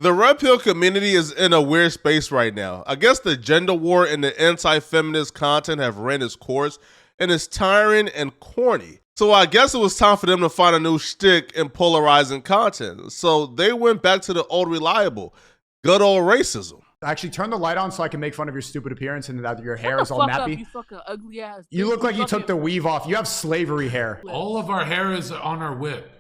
The red pill community is in a weird space right now. I guess the gender war and the anti-feminist content have ran its course, and it's tiring and corny. So I guess it was time for them to find a new shtick in polarizing content. So they went back to the old reliable, good old racism. Actually, turn the light on so I can make fun of your stupid appearance and that your hair Shut is the all fuck up, nappy. you fucking ugly ass. You look like you took the weave off. You have slavery hair. All of our hair is on our whip.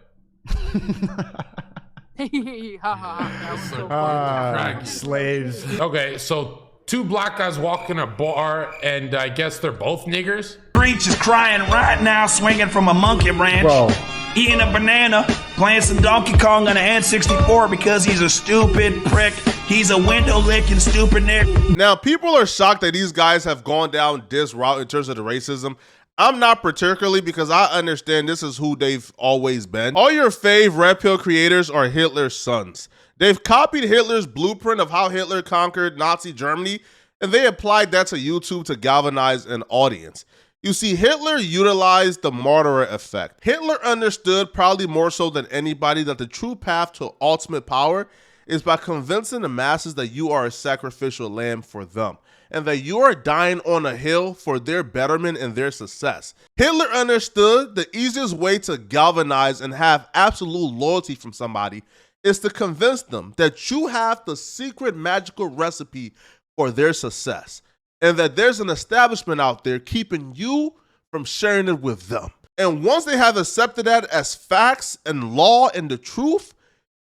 Slaves. Okay, so two black guys walk in a bar, and I guess they're both niggers. Breach is crying right now, swinging from a monkey branch. Bro. Eating a banana, playing some Donkey Kong on an N64 because he's a stupid prick. He's a window licking stupid nigga. Now, people are shocked that these guys have gone down this route in terms of the racism. I'm not particularly, because I understand this is who they've always been. All your fave red pill creators are Hitler's sons. They've copied Hitler's blueprint of how Hitler conquered Nazi Germany, and they applied that to YouTube to galvanize an audience. You see, Hitler utilized the martyr effect. Hitler understood, probably more so than anybody, that the true path to ultimate power is by convincing the masses that you are a sacrificial lamb for them, and that you are dying on a hill for their betterment and their success. Hitler understood the easiest way to galvanize and have absolute loyalty from somebody is to convince them that you have the secret magical recipe for their success, and that there's an establishment out there keeping you from sharing it with them. And once they have accepted that as facts and law and the truth,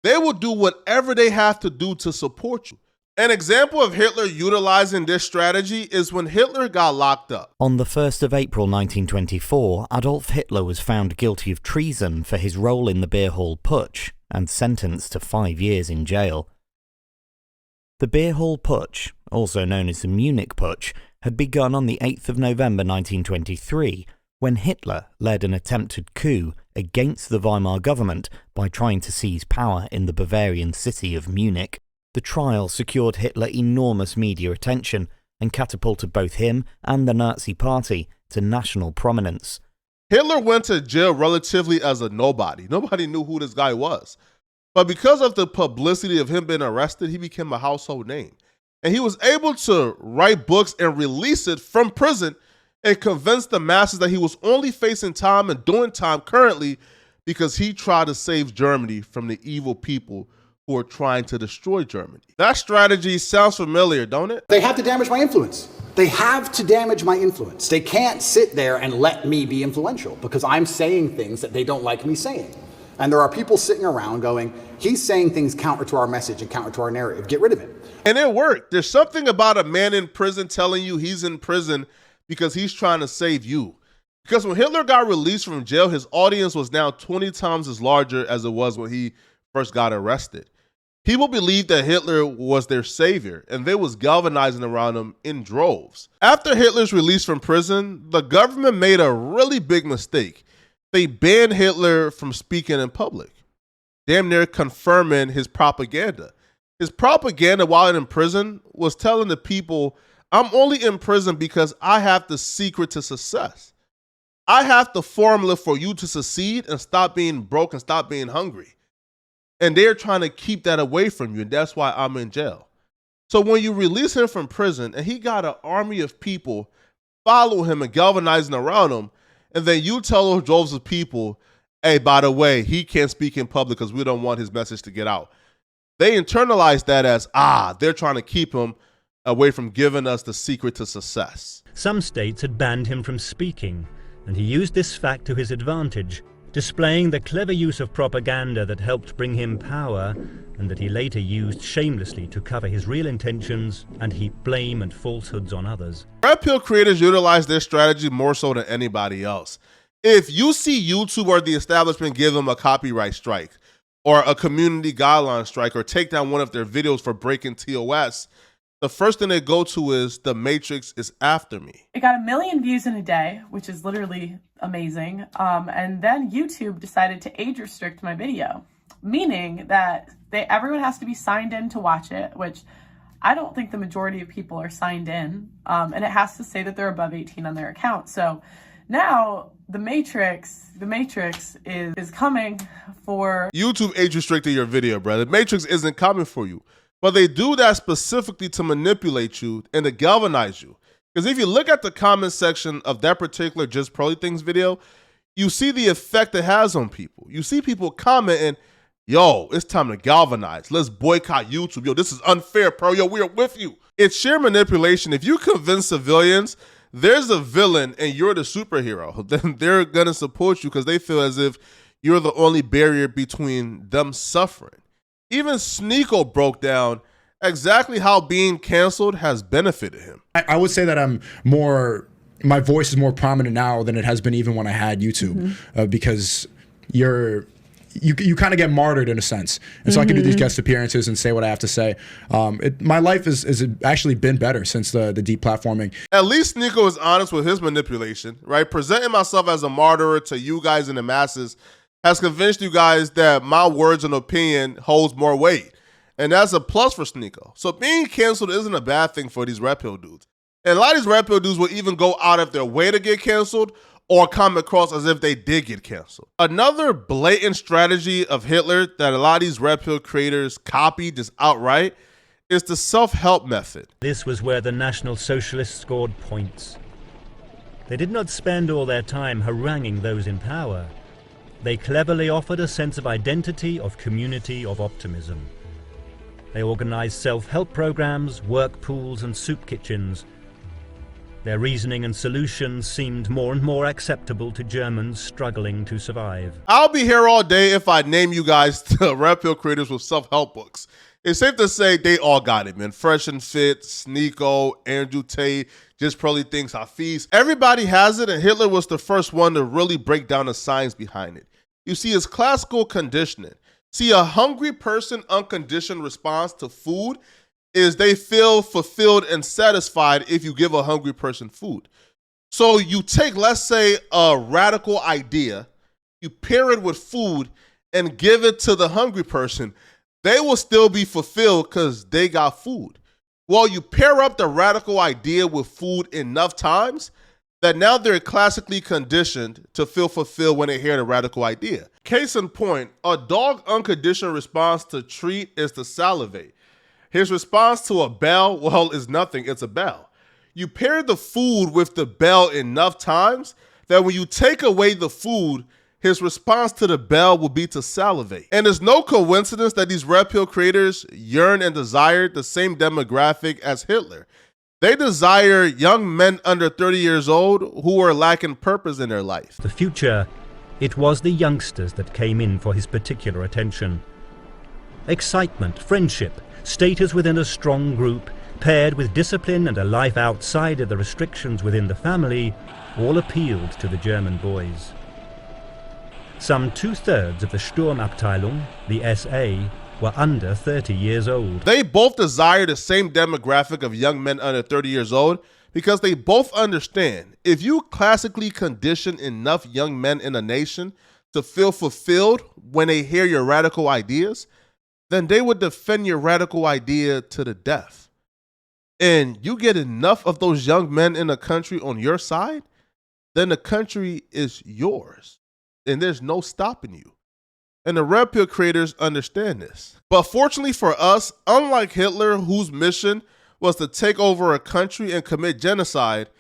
they will do whatever they have to do to support you. An example of Hitler utilizing this strategy is when Hitler got locked up. On the 1st of April 1924, Adolf Hitler was found guilty of treason for his role in the beer hall putsch and sentenced to 5 years in jail. The beer hall putsch, also known as the Munich Putsch, had begun on the 8th of November 1923, when Hitler led an attempted coup against the Weimar government by trying to seize power in the Bavarian city of Munich. The trial secured Hitler enormous media attention and catapulted both him and the Nazi Party to national prominence. Hitler went to jail relatively as a nobody. Nobody knew who this guy was. But because of the publicity of him being arrested, he became a household name. And he was able to write books and release it from prison and convince the masses that he was only facing time and doing time currently because he tried to save Germany from the evil people who are trying to destroy Germany. That strategy sounds familiar, don't it? They have to damage my influence. They have to damage my influence. They can't sit there and let me be influential because I'm saying things that they don't like me saying. And there are people sitting around going, he's saying things counter to our message and counter to our narrative. Get rid of him. And it worked. There's something about a man in prison telling you he's in prison because he's trying to save you. Because when Hitler got released from jail, his audience was now 20 times as larger as it was when he first got arrested. People believed that Hitler was their savior, and they was galvanizing around him in droves. After Hitler's release from prison, the government made a really big mistake. They banned Hitler from speaking in public, damn near confirming his propaganda. His propaganda while in prison was telling the people, I'm only in prison because I have the secret to success. I have the formula for you to succeed and stop being broke and stop being hungry. And they're trying to keep that away from you, and that's why I'm in jail. So when you release him from prison and he got an army of people following him and galvanizing around him, and then you tell those droves of people, hey, by the way, he can't speak in public because we don't want his message to get out. They internalize that as, they're trying to keep him away from giving us the secret to success. Some states had banned him from speaking, and he used this fact to his advantage, displaying the clever use of propaganda that helped bring him power and that he later used shamelessly to cover his real intentions and heap blame and falsehoods on others. Red pill creators utilize this strategy more so than anybody else. If you see YouTube or the establishment give them a copyright strike or a community guideline strike or take down one of their videos for breaking TOS, the first thing they go to is the Matrix is after me. It got 1 million views in a day, which is literally amazing. And then YouTube decided to age restrict my video, meaning that everyone has to be signed in to watch it, which I don't think the majority of people are signed in. And it has to say that they're above 18 on their account. So Now, the Matrix is coming for... YouTube age restricted your video, brother. The Matrix isn't coming for you. But they do that specifically to manipulate you and to galvanize you. Because if you look at the comment section of that particular Just Pearly Things video, you see the effect it has on people. You see people commenting, yo, it's time to galvanize. Let's boycott YouTube. Yo, this is unfair, Pearl. Yo, we are with you. It's sheer manipulation. If you convince civilians there's a villain and you're the superhero, then they're going to support you because they feel as if you're the only barrier between them suffering. Even Sneeko broke down exactly how being canceled has benefited him. I would say that my voice is more prominent now than it has been even when I had YouTube, because you kind of get martyred in a sense. And so I can do these guest appearances and say what I have to say. My life has actually been better since the deplatforming. At least Sneeko is honest with his manipulation, right? Presenting myself as a martyr to you guys in the masses has convinced you guys that my words and opinion holds more weight. And that's a plus for Sneeko. So being canceled isn't a bad thing for these Red Pill dudes. And a lot of these Red Pill dudes will even go out of their way to get canceled or come across as if they did get canceled. Another blatant strategy of Hitler that a lot of these Red Pill creators copy just outright is the self-help method. This was where the National Socialists scored points. They did not spend all their time haranguing those in power. They cleverly offered a sense of identity, of community, of optimism. They organized self-help programs, work pools, and soup kitchens. Their reasoning and solutions seemed more and more acceptable to Germans struggling to survive. I'll be here all day if I name you guys the Red Pill creators with self-help books. It's safe to say they all got it, man. Fresh and Fit, Sneeko, Andrew Tate, Just Pearly Things, Hafiz. Everybody has it, and Hitler was the first one to really break down the science behind it. You see, it's classical conditioning. See, a hungry person unconditioned response to food is they feel fulfilled and satisfied if you give a hungry person food. So you take, let's say, a radical idea, you pair it with food and give it to the hungry person. They will still be fulfilled because they got food. Well, you pair up the radical idea with food enough times that now they're classically conditioned to feel fulfilled when they hear the radical idea. Case in point, a dog unconditioned response to treat is to salivate. His response to a bell, well, is nothing, it's a bell. You pair the food with the bell enough times that when you take away the food, his response to the bell will be to salivate. And it's no coincidence that these Red Pill creators yearn and desire the same demographic as Hitler. They desire young men under 30 years old who are lacking purpose in their life. The future, it was the youngsters that came in for his particular attention. Excitement, friendship, status within a strong group, paired with discipline and a life outside of the restrictions within the family, all appealed to the German boys. Some 2/3 of the Sturmabteilung, the SA, were under 30 years old. They both desire the same demographic of young men under 30 years old because they both understand if you classically condition enough young men in a nation to feel fulfilled when they hear your radical ideas, then they would defend your radical idea to the death. And you get enough of those young men in the country on your side, then the country is yours. And there's no stopping you. And the Red Pill creators understand this. But fortunately for us, unlike Hitler, whose mission was to take over a country and commit genocide,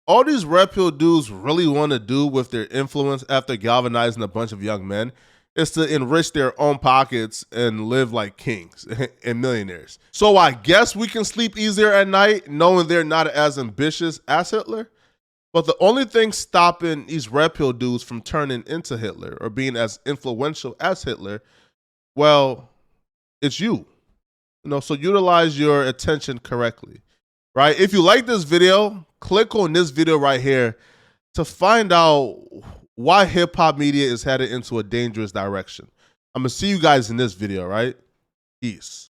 all these Red Pill dudes really want to do with their influence after galvanizing a bunch of young men is to enrich their own pockets and live like kings and millionaires. So I guess we can sleep easier at night knowing they're not as ambitious as Hitler. But the only thing stopping these Red Pill dudes from turning into Hitler or being as influential as Hitler, well, it's you. So utilize your attention correctly, right? If you like this video, click on this video right here to find out why hip-hop media is headed into a dangerous direction. I'm going to see you guys in this video, right? Peace.